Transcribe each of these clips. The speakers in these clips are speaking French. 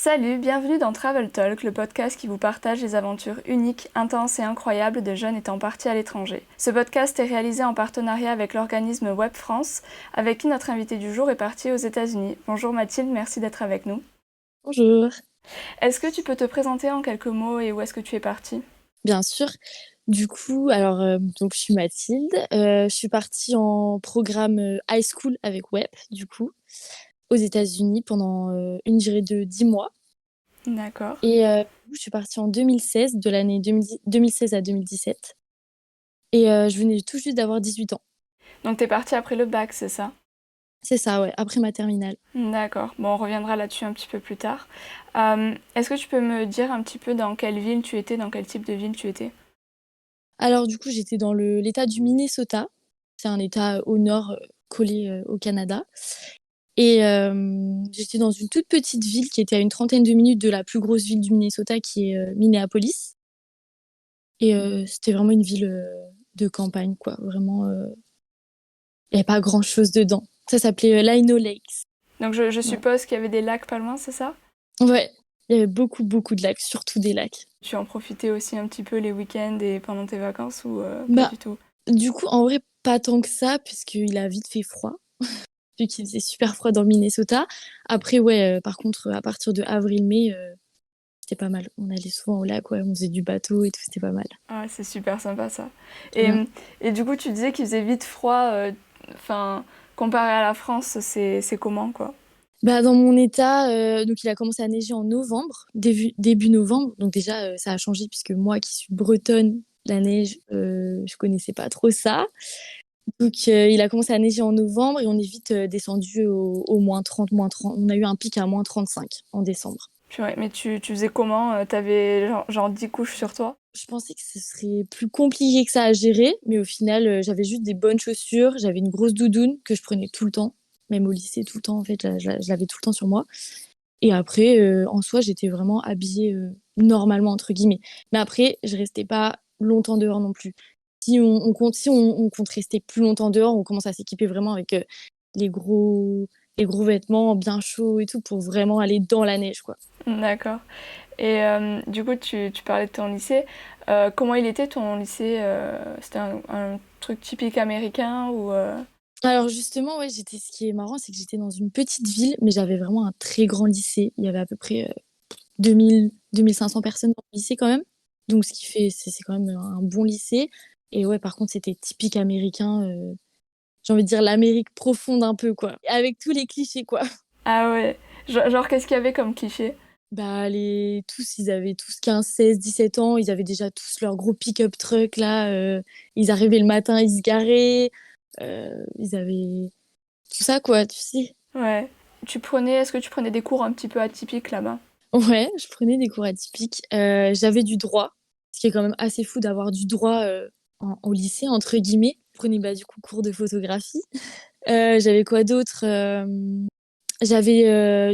Salut, bienvenue dans Travel Talk, le podcast qui vous partage les aventures uniques, intenses et incroyables de jeunes étant partis à l'étranger. Ce podcast est réalisé en partenariat avec l'organisme Web France, avec qui notre invité du jour est parti aux États-Unis. Bonjour Mathilde, merci d'être avec nous. Bonjour. Est-ce que tu peux te présenter en quelques mots et où est-ce que tu es partie? Bien sûr. Du coup, donc je suis Mathilde. Je suis partie en programme high school avec Web, du coup, aux États-Unis pendant une durée de 10 mois. D'accord. Et je suis partie en 2016, de l'année 2016 à 2017. Et je venais tout juste d'avoir 18 ans. Donc t'es partie après le bac, c'est ça? C'est ça, ouais, après ma terminale. D'accord. Bon, on reviendra là-dessus un petit peu plus tard. Est-ce que tu peux me dire un petit peu dans quelle ville tu étais, dans quel type de ville tu étais? Alors, du coup, j'étais dans l'état du Minnesota. C'est un état au nord, collé au Canada. Et j'étais dans une toute petite ville qui était à une trentaine de minutes de la plus grosse ville du Minnesota qui est Minneapolis. Et c'était vraiment une ville de campagne, quoi. Vraiment, il n'y avait pas grand-chose dedans. Ça s'appelait Lino Lakes. Donc je Ouais. suppose qu'il y avait des lacs pas loin, c'est ça? Ouais, il y avait beaucoup, beaucoup de lacs, surtout des lacs. Tu en profitais aussi un petit peu les week-ends et pendant tes vacances ou pas Bah, du tout? du coup, en vrai, pas tant que ça, puisqu'il a vite fait froid, vu qu'il faisait super froid dans le Minnesota. Après, ouais, par contre, à partir de avril-mai, c'était pas mal. On allait souvent au lac, ouais, on faisait du bateau et tout, c'était pas mal. Ah, c'est super sympa ça. Et, Mm. et du coup, tu disais qu'il faisait vite froid, enfin, comparé à la France, c'est comment quoi? Bah, dans mon état, donc il a commencé à neiger en novembre, début novembre. Donc déjà, ça a changé puisque moi qui suis bretonne, la neige, je connaissais pas trop ça. Donc il a commencé à neiger en novembre et on est vite descendu au -30, -30. On a eu un pic à -35 en décembre. Purée, mais tu faisais comment? T'avais genre 10 couches sur toi? Je pensais que ce serait plus compliqué que ça à gérer, mais au final, j'avais juste des bonnes chaussures, j'avais une grosse doudoune que je prenais tout le temps, même au lycée tout le temps en fait, je l'avais tout le temps sur moi. Et après, en soi, j'étais vraiment habillée normalement, entre guillemets. Mais après, je restais pas longtemps dehors non plus. Si on compte rester plus longtemps dehors, on commence à s'équiper vraiment avec les gros, les gros vêtements bien chauds et tout pour vraiment aller dans la neige, quoi. D'accord. Et du coup, tu parlais de ton lycée. Comment il était ton lycée? C'était un truc typique américain ou Alors justement, ouais, ce qui est marrant, c'est que j'étais dans une petite ville, mais j'avais vraiment un très grand lycée. Il y avait à peu près 2 500 personnes dans le lycée quand même. Donc ce qui fait, c'est quand même un bon lycée. Et ouais, par contre, c'était typique américain. J'ai envie de dire l'Amérique profonde un peu, quoi. Avec tous les clichés, quoi. Ah ouais. Genre, qu'est-ce qu'il y avait comme cliché? Bah, ils avaient tous 15, 16, 17 ans. Ils avaient déjà tous leur gros pick-up truck, là. Ils arrivaient le matin, ils se garaient. Ils avaient tout ça, quoi, tu sais. Ouais. Est-ce que tu prenais des cours un petit peu atypiques là-bas? Ouais, je prenais des cours atypiques. J'avais du droit, ce qui est quand même assez fou d'avoir du droit au lycée, entre guillemets. Je prenais bah, du coup cours de photographie. J'avais quoi d'autre? J'avais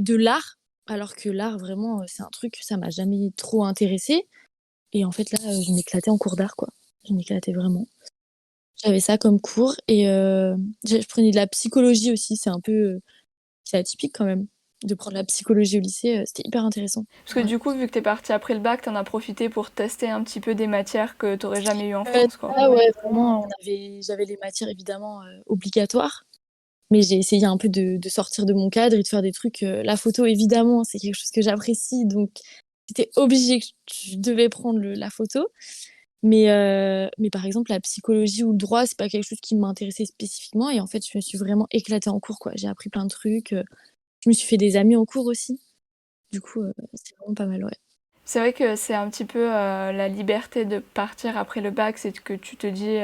de l'art, alors que l'art, vraiment, c'est un truc, ça m'a jamais trop intéressé. Et en fait, là, je m'éclatais en cours d'art, quoi. Je m'éclatais vraiment. J'avais ça comme cours et je prenais de la psychologie aussi. C'est atypique quand même de prendre la psychologie au lycée. C'était hyper intéressant. Parce que Ouais. du coup, vu que t'es parti après le bac, t'en as profité pour tester un petit peu des matières que t'aurais jamais eu en France, quoi. Ah ouais, vraiment, j'avais les matières évidemment obligatoires, mais j'ai essayé un peu de sortir de mon cadre et de faire des trucs. La photo, évidemment, c'est quelque chose que j'apprécie, donc c'était obligé que je devais prendre la photo. Mais par exemple, la psychologie ou le droit, c'est pas quelque chose qui m'intéressait spécifiquement. Et en fait, je me suis vraiment éclatée en cours, quoi. J'ai appris plein de trucs. Je me suis fait des amis en cours aussi. Du coup, c'est vraiment pas mal, ouais. C'est vrai que c'est un petit peu la liberté de partir après le bac, c'est que tu te dis,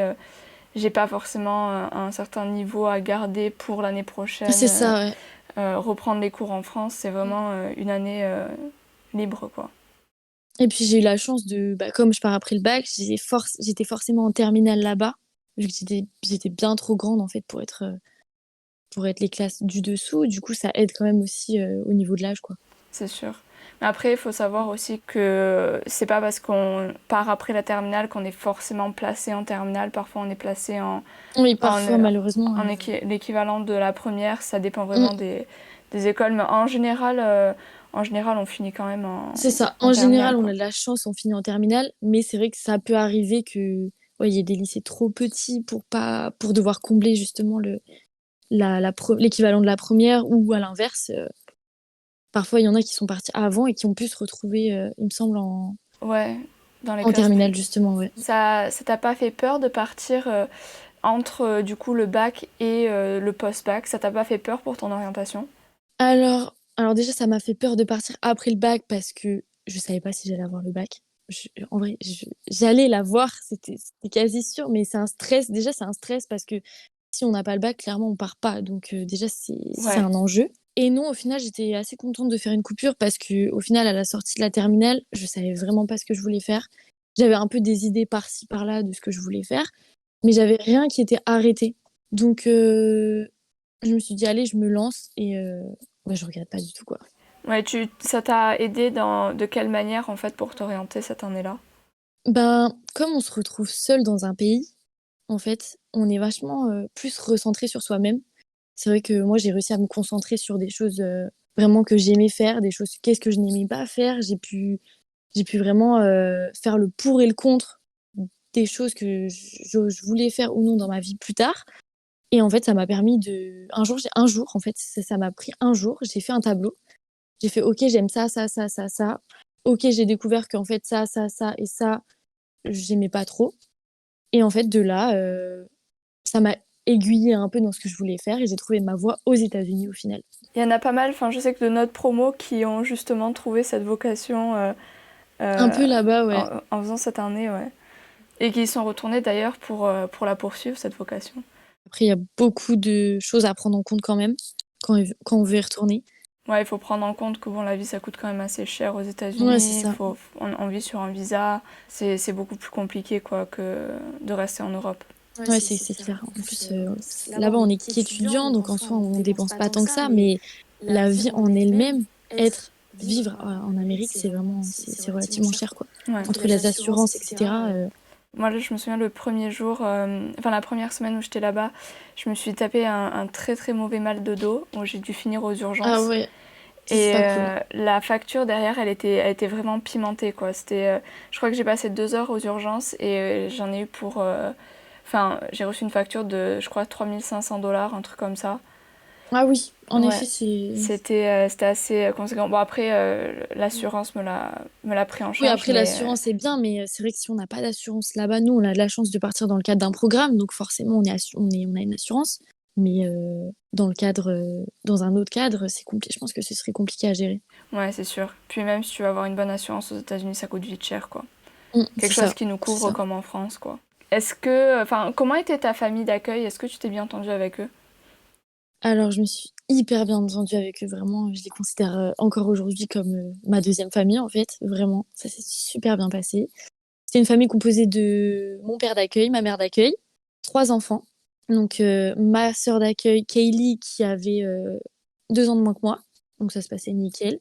j'ai pas forcément un certain niveau à garder pour l'année prochaine. C'est ça, ouais. Reprendre les cours en France, c'est vraiment une année libre, quoi. Et puis j'ai eu la chance bah, comme je pars après le bac, j'étais forcément en terminale là-bas, vu que j'étais bien trop grande en fait pour être les classes du dessous. Du coup, ça aide quand même aussi au niveau de l'âge, quoi. C'est sûr. Mais après, il faut savoir aussi que c'est pas parce qu'on part après la terminale qu'on est forcément placé en terminale. Parfois, on est placé Oui, en, parfois, malheureusement. l'équivalent de la première. Ça dépend Mm. vraiment des écoles. Mais en général, en général, on finit quand même C'est ça. en En terminale, général, on a quoi. de la chance, on finit en terminale, mais c'est vrai que ça peut arriver que, ouais, il y ait des lycées trop petits pour devoir combler justement l'équivalent de la première ou à l'inverse. Parfois, il y en a qui sont partis avant et qui ont pu se retrouver, il me semble, Ouais, dans les en classes plus... terminale justement, ouais. Ça t'a pas fait peur de partir entre du coup le bac et le post-bac? Ça t'a pas fait peur pour ton orientation? Alors déjà, ça m'a fait peur de partir après le bac parce que je savais pas si j'allais avoir le bac. En vrai, j'allais l'avoir, c'était quasi sûr, mais c'est un stress. Déjà, c'est un stress parce que si on n'a pas le bac, clairement, on part pas. Donc déjà, c'est Ouais. un enjeu. Et non, au final, j'étais assez contente de faire une coupure parce que au final, à la sortie de la terminale, je savais vraiment pas ce que je voulais faire. J'avais un peu des idées par-ci, par-là de ce que je voulais faire, mais j'avais rien qui était arrêté. Donc je me suis dit, allez, je me lance et ouais, je regrette pas du tout, quoi. Ouais, ça t'a aidé de quelle manière en fait pour t'orienter cette année-là? Ben, comme on se retrouve seul dans un pays, en fait, on est vachement plus recentré sur soi-même. C'est vrai que moi, j'ai réussi à me concentrer sur des choses vraiment que j'aimais faire, des choses qu'est-ce que je n'aimais pas faire. J'ai pu vraiment faire le pour et le contre des choses que je voulais faire ou non dans ma vie plus tard. Et en fait, ça m'a permis de. Un jour, en fait, ça m'a pris un jour. J'ai fait un tableau. J'ai fait, ok, j'aime ça, ça, ça, ça, ça. Ok, j'ai découvert qu'en fait, ça et ça, j'aimais pas trop. Et en fait, de là, ça m'a aiguillée un peu dans ce que je voulais faire et j'ai trouvé ma voie aux États-Unis au final. Il y en a pas mal, enfin je sais que de notre promo qui ont justement trouvé cette vocation Un euh, peu là-bas, ouais. en faisant cette année, ouais. Et qui y sont retournés d'ailleurs pour la poursuivre, cette vocation. Après, il y a beaucoup de choses à prendre en compte quand même quand on veut y retourner. Ouais, il faut prendre en compte que bon, la vie ça coûte quand même assez cher aux Ouais, c'est États-Unis. ça. On vit sur un visa, c'est beaucoup plus compliqué quoi que de rester en Europe. Ouais, c'est clair. En plus, là-bas, on est qu'étudiant, donc en soi, on dépense pas tant que ça, mais la vie en elle-même, vivre en Amérique, c'est relativement cher, quoi. Ouais. Entre les assurances, etc. Moi, là, je me souviens le premier jour, enfin la première semaine où j'étais là-bas, je me suis tapé un très très mauvais mal de dos où j'ai dû finir aux Ah urgences. ouais, ça, c'est Et pas cool. la facture derrière, elle était vraiment pimentée, quoi. Je crois que j'ai passé 2 heures aux urgences et j'en ai eu pour... Enfin, j'ai reçu une facture de, je crois, 3 500 $, un truc comme ça. Ah oui, en Ouais, effet, c'est... c'était assez conséquent. Bon, après, l'assurance me l'a pris en Oui, charge, après, mais l'assurance est bien, mais c'est vrai que si on n'a pas d'assurance là-bas, nous, on a de la chance de partir dans le cadre d'un programme, donc forcément, on a une assurance. Mais dans un autre cadre, c'est compliqué. Je pense que ce serait compliqué à gérer. ouais, c'est sûr. Puis même si tu veux avoir une bonne assurance aux États-Unis, ça coûte vite cher, quoi. Quelque C'est chose ça, qui nous c'est couvre ça. comme en France, quoi. Est-ce que, enfin, comment était ta famille d'accueil? Est-ce que tu t'es bien entendu avec eux? Alors, je me suis hyper bien entendue avec eux, vraiment. Je les considère encore aujourd'hui comme ma deuxième famille, en fait. Vraiment, ça s'est super bien passé. C'était une famille composée de mon père d'accueil, ma mère d'accueil, trois enfants. Donc, ma sœur d'accueil, Kaylee, qui avait 2 ans de moins que moi. Donc, ça se passait nickel.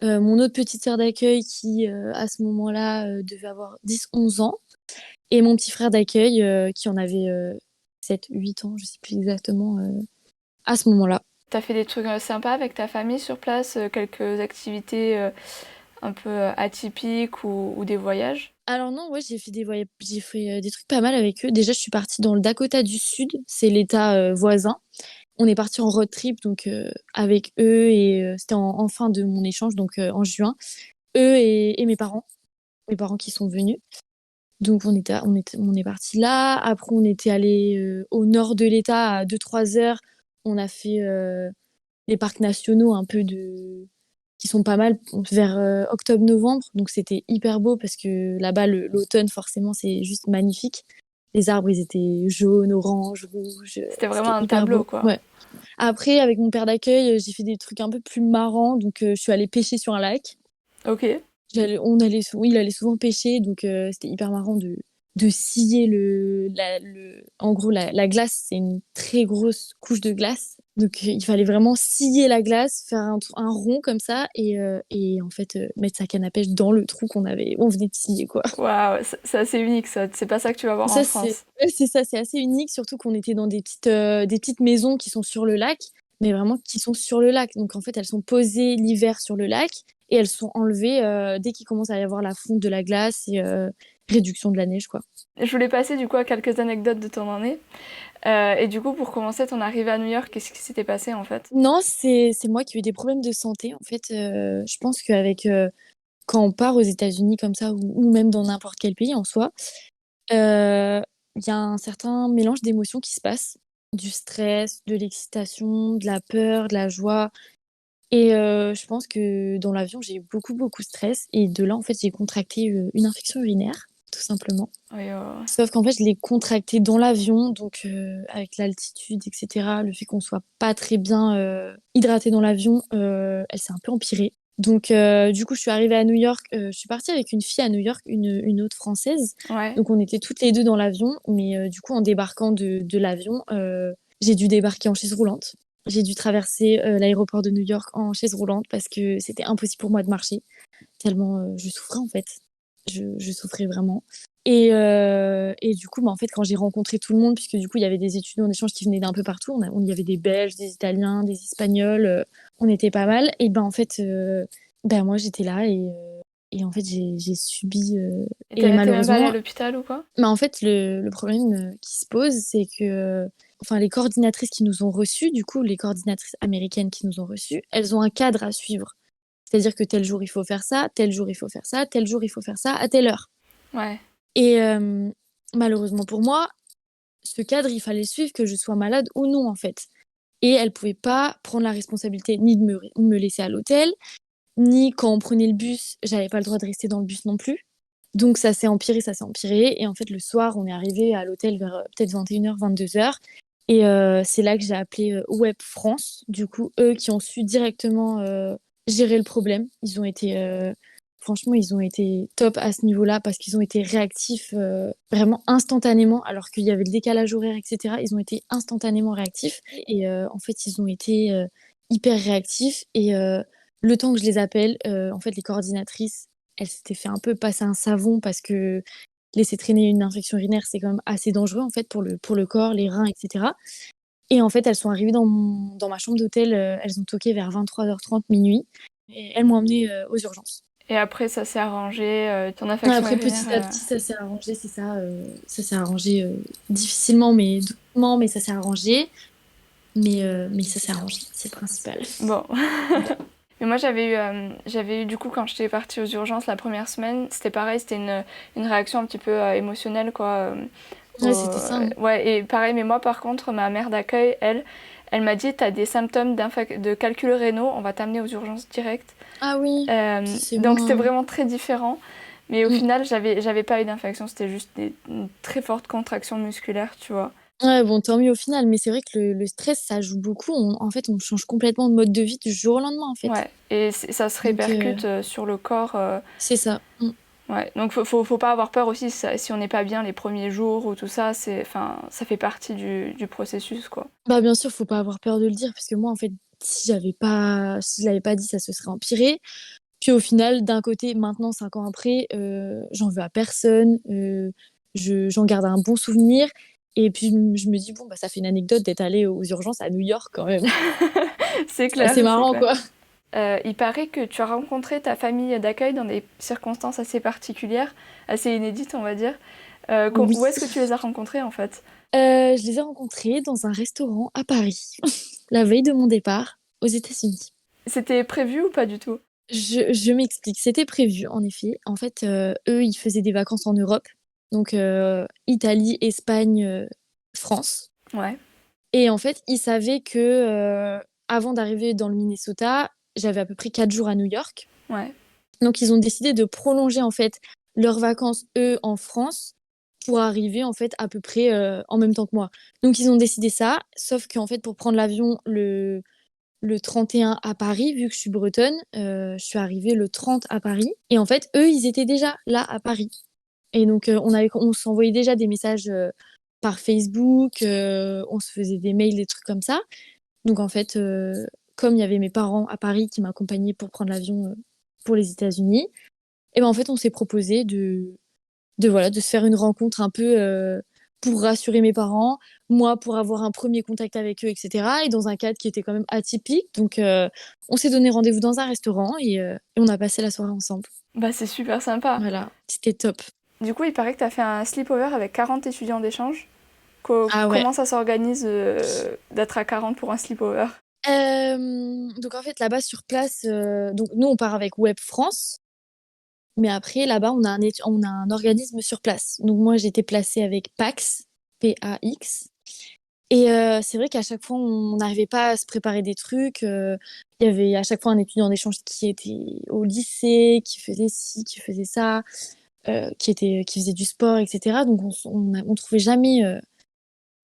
Mon autre petite sœur d'accueil qui, à ce moment-là, devait avoir 10 11 ans. Et mon petit frère d'accueil qui en avait 7, 8 ans, je sais plus exactement, à ce moment-là. T'as fait des trucs sympas avec ta famille sur place, quelques activités un peu atypiques ou des voyages? Alors non, ouais, j'ai fait des voyages, j'ai fait des trucs pas mal avec eux. Déjà, je suis partie dans le Dakota du Sud, c'est l'état voisin. On est parti en road trip donc avec eux et c'était en fin de mon échange donc en juin. Eux et mes parents qui sont venus. Donc on est parti là. Après on était allé au nord de l'État à 2 3 heures. On a fait les parcs nationaux un peu de qui sont pas mal vers octobre-novembre. Donc c'était hyper beau parce que là-bas l'automne forcément c'est juste magnifique. Les arbres ils étaient jaunes, oranges, rouges. C'était vraiment C'était un hyper tableau, beau. quoi. Ouais. Après avec mon père d'accueil j'ai fait des trucs un peu plus marrants. Donc je suis allée pêcher sur un lac. Ok. Il allait souvent pêcher, donc c'était hyper marrant de scier en gros, la glace, c'est une très grosse couche de glace. Donc il fallait vraiment scier la glace, faire un rond comme ça, et en fait mettre sa canne à pêche dans le trou on venait de scier, quoi. Waouh, c'est assez unique, ça. C'est pas ça que tu vas voir en Ça, France. ouais, c'est ça, c'est assez unique, surtout qu'on était dans des petites maisons qui sont sur le lac. mais vraiment qui sont sur le lac. Donc en fait, elles sont posées l'hiver sur le lac et elles sont enlevées dès qu'il commence à y avoir la fonte de la glace et réduction de la neige, quoi. Je voulais passer du coup à quelques anecdotes de ton année. Et du coup, pour commencer, ton arrivée à New York, qu'est-ce qui s'était passé en fait? Non, c'est moi qui ai eu des problèmes de santé. En fait, je pense qu'avec quand on part aux États-Unis comme ça ou même dans n'importe quel pays en soi, il y a un certain mélange d'émotions qui se passe, du stress, de l'excitation, de la peur, de la joie. Et je pense que dans l'avion, j'ai eu beaucoup, beaucoup de stress. Et de là, en fait, j'ai contracté une infection urinaire, tout simplement. Oui, Sauf qu'en fait, je l'ai contracté dans l'avion, donc avec l'altitude, etc. Le fait qu'on soit pas très bien hydraté dans l'avion, elle s'est un peu empirée. Donc, du coup, je suis arrivée à New York. Je suis partie avec une fille à New York, une autre française. ouais. Donc, on était toutes les deux dans l'avion. Mais du coup, en débarquant de l'avion, j'ai dû débarquer en chaise roulante. J'ai dû traverser l'aéroport de New York en chaise roulante parce que c'était impossible pour moi de marcher, tellement je souffrais en fait. Je souffrais vraiment. Et du coup, bah, en fait, quand j'ai rencontré tout le monde, puisque du coup, il y avait des étudiants en échange qui venaient d'un peu partout, on y avait des Belges, des Italiens, des Espagnols, on était pas mal. Et ben en fait, ben moi j'étais là et en fait j'ai subi Et et t'es même pas allée à malheureusement, l'hôpital ou quoi? mais en fait le problème qui se pose, c'est que enfin les coordinatrices qui nous ont reçus, du coup les coordinatrices américaines qui nous ont reçus, elles ont un cadre à suivre. C'est-à-dire que tel jour il faut faire ça, tel jour il faut faire ça, tel jour il faut faire ça à telle heure. Ouais. Et malheureusement pour moi, ce cadre, il fallait suivre que je sois malade ou non, en fait. Et elle pouvait pas prendre la responsabilité ni de me laisser à l'hôtel, ni quand on prenait le bus, j'avais pas le droit de rester dans le bus non plus. Donc ça s'est empiré, ça s'est empiré. Et en fait, le soir, on est arrivé à l'hôtel vers peut-être 21h, 22h. Et c'est là que j'ai appelé Web France. Du coup, eux qui ont su directement gérer le problème. Franchement, ils ont été top à ce niveau-là parce qu'ils ont été réactifs vraiment instantanément, alors qu'il y avait le décalage horaire, etc. Ils ont été instantanément réactifs. Et en fait, ils ont été hyper réactifs. Et le temps que je les appelle, en fait, les coordinatrices, elles s'étaient fait un peu passer un savon parce que laisser traîner une infection urinaire, c'est quand même assez dangereux en fait pour le corps, les reins, etc. Et en fait, elles sont arrivées dans ma chambre d'hôtel, elles ont toqué vers 23h30, minuit, et elles m'ont emmenée aux urgences. Et après, ça s'est arrangé, ton affection Après, urinaire. petit à petit, ça s'est arrangé, c'est ça. Ça s'est arrangé difficilement, mais doucement, mais ça s'est arrangé. Mais ça s'est arrangé, c'est le principal. Bon. Mais moi, j'avais eu du coup, quand j'étais partie aux urgences la première semaine, c'était pareil, c'était une réaction un petit peu émotionnelle, quoi. Ouais, c'était ça, hein. Ouais, et pareil, mais moi, par contre, ma mère d'accueil, elle m'a dit, t'as des symptômes de calculs rénaux, on va t'amener aux urgences directes. Ah oui, ça, c'est Donc, c'était moins. vraiment très différent. Mais au Mm. final, j'avais pas eu d'infection, c'était juste une très forte contraction musculaire, tu vois. Ouais, bon, tant mieux au final, mais c'est vrai que le stress, ça joue beaucoup. En fait, on change complètement de mode de vie du jour au lendemain, en fait. Ouais, et ça se Donc, répercute sur le corps. c'est ça. Mm. Ouais, donc faut pas avoir peur aussi si on n'est pas bien les premiers jours ou tout ça, enfin, ça fait partie du processus, quoi. Bah, bien sûr, faut pas avoir peur de le dire, parce que moi, en fait, si je l'avais pas dit, ça se serait empiré. Puis au final, d'un côté, maintenant, 5 ans après, j'en veux à personne, j'en garde un bon souvenir. Et puis je me dis, bon, bah, ça fait une anecdote d'être allée aux urgences à New York quand même. C'est C'est clair, assez c'est marrant, clair. quoi. Il paraît que tu as rencontré ta famille d'accueil dans des circonstances assez particulières, assez inédites, on va dire. Oui. Où est-ce que tu les as rencontrés, en fait? Je les ai rencontrés dans un restaurant à Paris, la veille de mon départ aux États-Unis. C'était prévu ou pas du tout? Je m'explique. C'était prévu, en effet. En fait, eux, ils faisaient des vacances en Europe. Donc, Italie, Espagne, France. Ouais, Et en fait, ils savaient que avant d'arriver dans le Minnesota, j'avais à peu près 4 jours à New York. ouais. Donc, ils ont décidé de prolonger en fait leurs vacances, eux, en France, pour arriver en fait à peu près en même temps que moi. Donc, ils ont décidé ça. Sauf qu'en fait, pour prendre l'avion le 31 à Paris, vu que je suis bretonne, je suis arrivée le 30 à Paris. Et en fait, eux, ils étaient déjà là à Paris. Et donc, on s'envoyait déjà des messages par Facebook, on se faisait des mails, des trucs comme ça. Donc, en fait, comme il y avait mes parents à Paris qui m'accompagnaient pour prendre l'avion pour les États-Unis, et ben en fait, on s'est proposé voilà, de se faire une rencontre un peu pour rassurer mes parents, moi pour avoir un premier contact avec eux, etc. Et dans un cadre qui était quand même atypique. Donc, on s'est donné rendez-vous dans un restaurant et on a passé la soirée ensemble. Bah, c'est super sympa. Voilà, c'était top. Du coup, il paraît que tu as fait un sleepover avec 40 étudiants d'échange. Ah ouais. Comment ça s'organise d'être à 40 pour un sleepover? Donc en fait, là-bas sur place, donc nous on part avec Web France, mais après là-bas on a un organisme sur place. Donc moi j'étais placée avec PAX, P-A-X. Et c'est vrai qu'à chaque fois, on n'arrivait pas à se préparer des trucs. Il y avait à chaque fois un étudiant d'échange qui était au lycée, qui faisait ci, qui faisait ça, qui faisait du sport, etc. Donc on trouvait jamais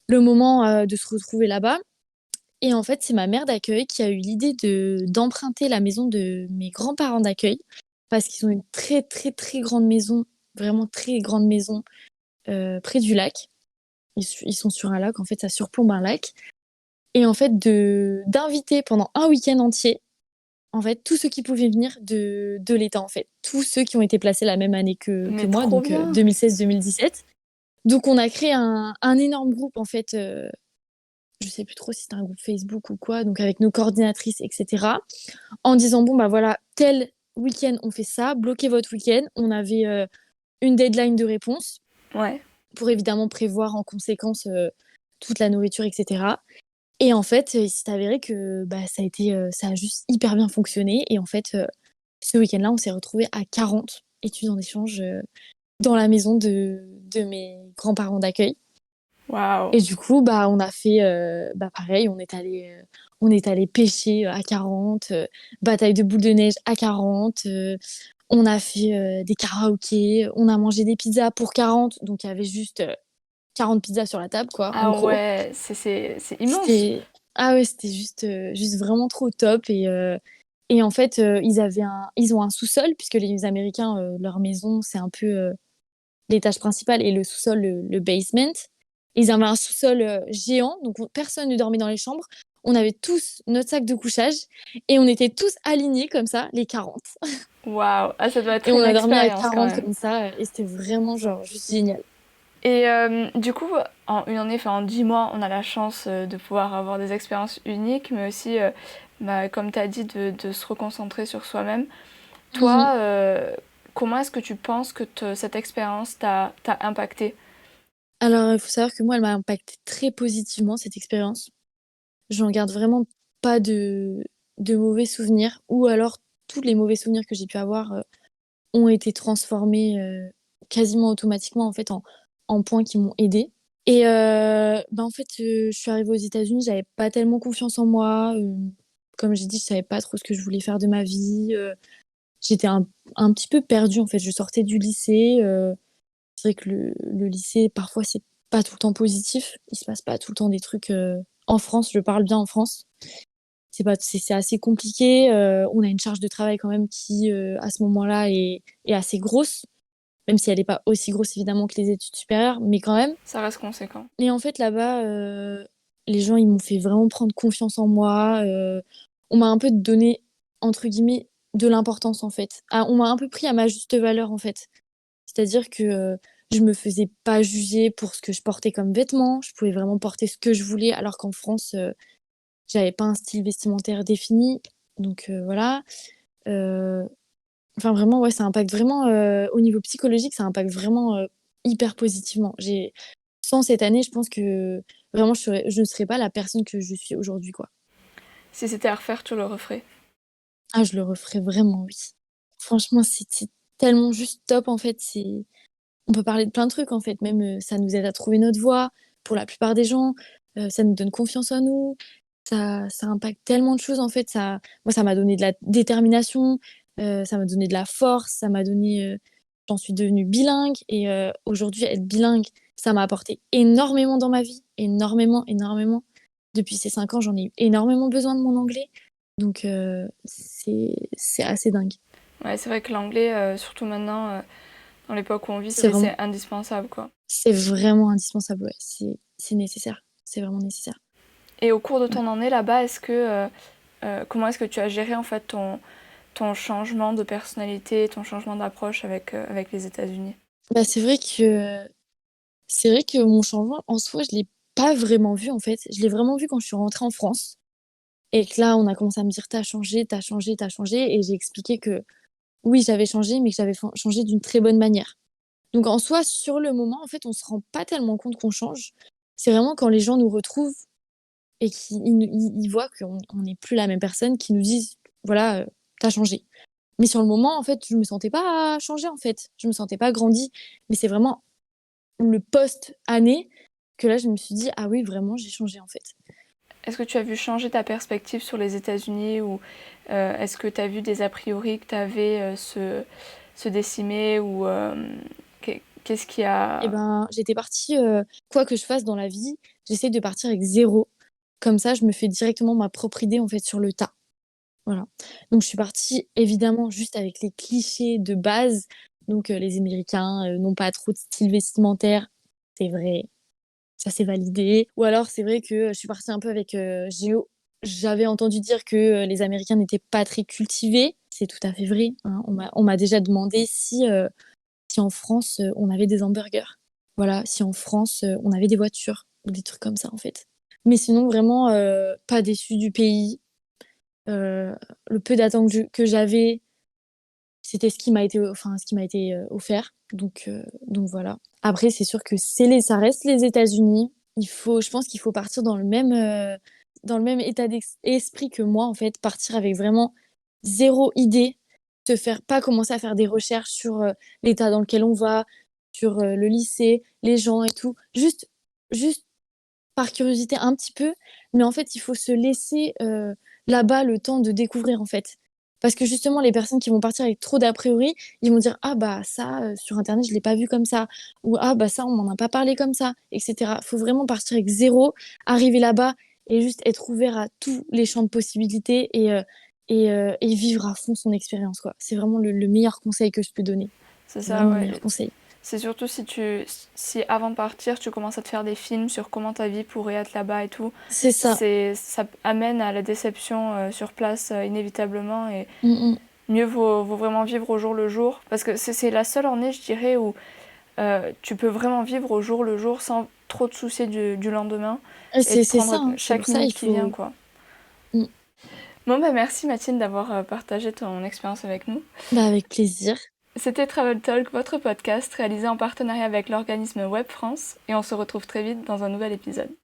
le moment de se retrouver là-bas. Et en fait, c'est ma mère d'accueil qui a eu l'idée d'emprunter la maison de mes grands-parents d'accueil parce qu'ils ont une très très très grande maison, vraiment très grande maison près du lac. Ils sont sur un lac, en fait, ça surplombe un lac. Et en fait, d'inviter pendant un week-end entier, en fait, tous ceux qui pouvaient venir de l'État, en fait. Tous ceux qui ont été placés la même année que Mais moi, trop donc bien! 2016-2017. Donc, on a créé un énorme groupe, en fait. Je sais plus trop si c'était un groupe Facebook ou quoi, donc avec nos coordinatrices, etc. En disant, bon, bah voilà, tel week-end, on fait ça, bloquez votre week-end. On avait une deadline de réponse Ouais. pour évidemment prévoir en conséquence toute la nourriture, etc. Et en fait, il s'est avéré que bah, ça a juste hyper bien fonctionné. Et en fait, ce week-end-là, on s'est retrouvés à 40 étudiants d'échange dans la maison de mes grands-parents d'accueil. Waouh! Et du coup, bah, on a fait bah, pareil, on est allé pêcher à 40, bataille de boules de neige à 40, on a fait des karaokés, on a mangé des pizzas pour 40, donc il y avait juste 40 pizzas sur la table, quoi, en Ah gros. ouais, c'est immense! C'était ah ouais, c'était juste vraiment trop top et en fait, ils ont un sous-sol puisque les Américains, leur maison, c'est un peu, l'étage principal et le sous-sol, le basement. Ils avaient un sous-sol, géant, donc personne ne dormait dans les chambres. On avait tous notre sac de couchage et on était tous alignés comme ça, les 40 Waouh! Ah, ça doit et être on une a dormi à expérience quand 40 même. comme ça, et c'était vraiment genre juste génial. Et du coup, en 10 mois, on a la chance de pouvoir avoir des expériences uniques, mais aussi, bah, comme tu as dit, de se reconcentrer sur soi-même. Mmh. Toi, comment est-ce que tu penses que cette expérience t'a impacté? Alors, il faut savoir que moi, elle m'a impacté très positivement cette expérience. J'en garde vraiment pas de mauvais souvenirs ou alors tous les mauvais souvenirs que j'ai pu avoir, ont été transformés, quasiment automatiquement en fait en points qui m'ont aidée et bah, en fait, je suis arrivée aux États-Unis, j'avais pas tellement confiance en moi, comme j'ai dit, je savais pas trop ce que je voulais faire de ma vie, j'étais un petit peu perdue en fait. Je sortais du lycée, c'est vrai que le lycée parfois c'est pas tout le temps positif. Il se passe pas tout le temps des trucs, en France, je parle bien en France. C'est assez compliqué, on a une charge de travail quand même qui, à ce moment-là est assez grosse, même si elle est pas aussi grosse évidemment que les études supérieures, mais quand même. Ça reste conséquent. Et en fait là-bas, les gens ils m'ont fait vraiment prendre confiance en moi, on m'a un peu donné entre guillemets «de l'importance» en fait. Ah, on m'a un peu pris à ma juste valeur en fait. C'est-à-dire que, je me faisais pas juger pour ce que je portais comme vêtements, je pouvais vraiment porter ce que je voulais alors qu'en France, j'avais pas un style vestimentaire défini, donc voilà. Heu, enfin vraiment, ouais, ça impacte vraiment, au niveau psychologique, ça impacte vraiment, hyper positivement. J'ai Sans cette année, je pense que vraiment je ne serais pas la personne que je suis aujourd'hui, quoi. Si c'était à refaire, tu le referais. Ah, je le referais vraiment, oui. Franchement, c'était tellement juste top, en fait, on peut parler de plein de trucs, en fait, même, ça nous aide à trouver notre voie pour la plupart des gens, ça nous donne confiance en nous. Ça impacte tellement de choses en fait, ça m'a donné de la détermination, ça m'a donné de la force, ça m'a donné, j'en suis devenue bilingue et aujourd'hui être bilingue, ça m'a apporté énormément dans ma vie, énormément, énormément. Depuis ces 5 ans, j'en ai eu énormément besoin de mon anglais, donc c'est assez dingue. Ouais, c'est vrai que l'anglais, surtout maintenant, dans l'époque où on vit, C'est vraiment c'est indispensable, quoi. c'est vraiment indispensable, ouais, c'est nécessaire, c'est vraiment nécessaire. Et au cours de Ouais. ton année là-bas, comment est-ce que tu as géré en fait ton changement de personnalité, ton changement d'approche avec les États-Unis? Bah, c'est vrai que C'est vrai que mon changement, en soi, je l'ai pas vraiment vu, en fait. Je l'ai vraiment vu quand je suis rentrée en France et que là, on a commencé à me dire: «Tu as changé, tu as changé, tu as changé» et j'ai expliqué que oui, j'avais changé, mais que j'avais changé d'une très bonne manière. Donc en soi, sur le moment, en fait, on se rend pas tellement compte qu'on change. C'est vraiment quand les gens nous retrouvent et qu'ils voient qu'on n'est plus la même personne, qu'ils nous disent: «Voilà, tu changé». Mais sur le moment, en fait, je me sentais pas changer en fait. Je me sentais pas grandi. Mais c'est vraiment le post-année que là, je me suis dit: «Ah oui, vraiment, j'ai changé, en fait». Est-ce que tu as vu changer ta perspective sur les États-Unis ou est-ce que tu as vu des a priori que tu avais se décimer ou qu'est-ce qui Et a... ben, j'étais partie, quoi que je fasse dans la vie, j'essaie de partir avec zéro. Comme ça, je me fais directement ma propre idée, en fait, sur le tas. Voilà. Donc je suis partie évidemment juste avec les clichés de base. Donc les Américains, n'ont pas trop de style vestimentaire. C'est vrai, ça c'est validé. Ou alors c'est vrai que, je suis partie un peu avec, j'avais entendu dire que, les Américains n'étaient pas très cultivés. C'est tout à fait vrai, hein. On m'a déjà demandé si en France, on avait des hamburgers. Voilà, si en France, on avait des voitures ou des trucs comme ça, en fait. Mais sinon vraiment, pas déçue du pays. Heu, le peu d'attentes que j'avais, c'était ce qui m'a été, offert. Donc voilà. Après, c'est sûr que ça reste les États-Unis. Je pense qu'il faut partir dans le même état d'esprit que moi, en fait. Partir avec vraiment zéro idée. Pas commencer à faire des recherches sur, l'état dans lequel on va, sur, le lycée, les gens et tout. Juste par curiosité un petit peu, mais en fait, il faut se laisser, là-bas le temps de découvrir, en fait. Parce que justement, les personnes qui vont partir avec trop d'a priori, ils vont dire: «Ah bah ça, sur internet, je l'ai pas vu comme ça» ou «Ah bah ça, on m'en a pas parlé comme ça» et cetera. Faut vraiment partir avec zéro, arriver là-bas et juste être ouvert à tous les champs de possibilités et vivre à fond son expérience, quoi. C'est vraiment le meilleur conseil que je peux donner. C'est ça, Vraiment le ouais. meilleur conseil. C'est surtout si avant de partir, tu commences à te faire des films sur comment ta vie pourrait être là-bas et tout, C'est ça. ça amène à la déception sur place inévitablement et Mmh mh. mieux vaut vraiment vivre au jour le jour parce que c'est la seule année, je dirais, où tu peux vraiment vivre au jour le jour sans trop te soucier du lendemain Et et de c'est ça, prendre hein. C'est pour chaque ça, minute il qui vient, faut quoi. mmh. Bon, bah merci Mathilde d'avoir partagé ton expérience avec nous. Bah, avec plaisir. C'était Travel Talk, votre podcast réalisé en partenariat avec l'organisme Web France et on se retrouve très vite dans un nouvel épisode.